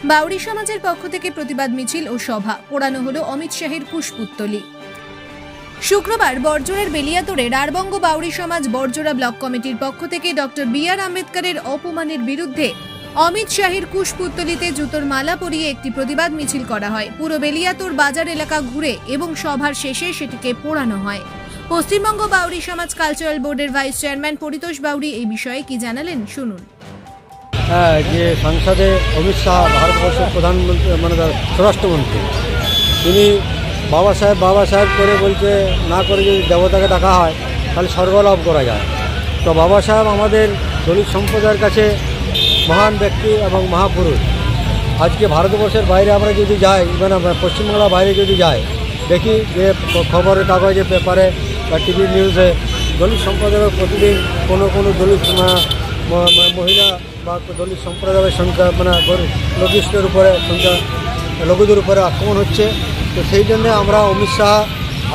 বাউরি সমাজের পক্ষ থেকে প্রতিবাদ মিছিল ও সভা, পোড়ানো হলো অমিত শাহের কুশপুত্তলি। শুক্রবার বর্জরের বেলিয়াতোড়ে রাঢ়বঙ্গ বাউরি সমাজ বর্জরা ব্লক কমিটির পক্ষ থেকে ডক্টর বি.আর. আম্বেদকরের অপমানের বিরুদ্ধে অমিত শাহের কুশপুত্তলিতে জুতোর মালা পরিয়ে একটি প্রতিবাদ মিছিল করা হয়। পুরো বেলিয়াতোড় বাজার এলাকা ঘুরে এবং সভার শেষে সেটিকে পোড়ানো হয়। পশ্চিমবঙ্গ বাউরি সমাজ কালচারাল বোর্ডের ভাইস চেয়ারম্যান পরিতোষ বাউরি এই বিষয়ে কি জানালেন শুনুন। যে সংসদে অমিত শাহ ভারতবর্ষের প্রধানমন্ত্রী মানে স্বরাষ্ট্রমন্ত্রী, তিনি বাবা সাহেব করে বলছে, না করে যদি দেবতাকে ডাকা হয় তাহলে স্বর্গলাভ করা যায়। তো বাবা সাহেব আমাদের দলিত সম্প্রদায়ের কাছে মহান ব্যক্তি এবং মহাপুরুষ। আজকে ভারতবর্ষের বাইরে আমরা যদি যাই, মানে পশ্চিমবাংলার বাইরে যদি যাই, দেখি যে খবরের কাগজে, পেপারে বা টিভি নিউজে দলিত সম্প্রদায়ের প্রতিদিন কোনো দলিত মহিলা বা দলিত সম্প্রদায়ের সংখ্যা মানে লঘিষ্ঠের উপরে লঘুদের উপরে আক্রমণ হচ্ছে। তো সেই জন্যে আমরা অমিত শাহ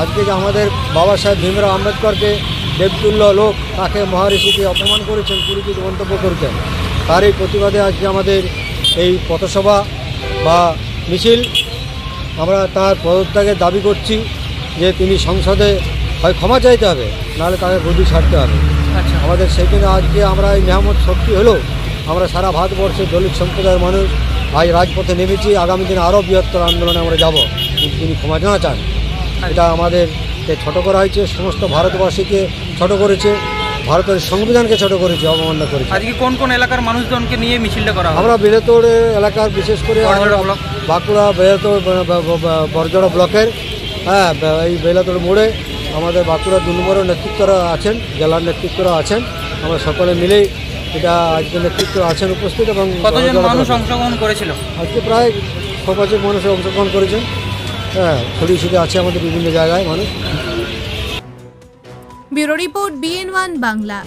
আজকে যে আমাদের বাবা সাহেব ভীমরাও আম্বেদকরকে দেবতুল্য লোক, তাকে মহারিষিকে অপমান করেছেন, কুরুচিত মন্তব্য করেছেন, তার এই প্রতিবাদে আজকে আমাদের এই পথসভা বা মিছিল। আমরা তার পদত্যাগের দাবি করছি যে তিনি সংসদে হয় ক্ষমা চাইতে হবে, নাহলে তাকে গদি ছাড়তে হবে। আমাদের সেইখানে আজকে আমরা এই নেহামত শক্তি হলো, আমরা সারা ভারতবর্ষের দলিত সম্প্রদায়ের মানুষ আজ রাজপথে নেমেছি। আগামী দিনে আরও বৃহত্তর আন্দোলনে আমরা যাব, তিনি ক্ষমা জানা চান। এটা আমাদেরকে ছোটো করা হয়েছে, সমস্ত ভারতবাসীকে ছোটো করেছে, ভারতের সংবিধানকে ছোটো করেছে, অবমাননা করেছে। আজকে কোন কোন এলাকার মানুষজনকে নিয়ে মিছিলটা করা হয়? আমরা বেলিয়াতোড় এলাকার, বিশেষ করে বাঁকুড়া বেলিয়াতোড় বর্জরা ব্লকের, এই বেলিয়াতোড় মোড়ে আমাদের বাঁকুড়া 2 নম্বরের নেতৃত্বরা আছেন, জেলার নেতৃত্বরা আছেন। আমরা সকলে মিলেই এটা আজকে নেতৃত্ব আছেন উপস্থিত। এবং কতজন মানুষ অংশগ্রহণ করেছিল? আজকে প্রায় 6-5 মানুষ অংশগ্রহণ করেছেন। ছড়িয়ে ছিটে আছে আমাদের বিভিন্ন জায়গায় মানুষ। Bureau report BN1 Bangla.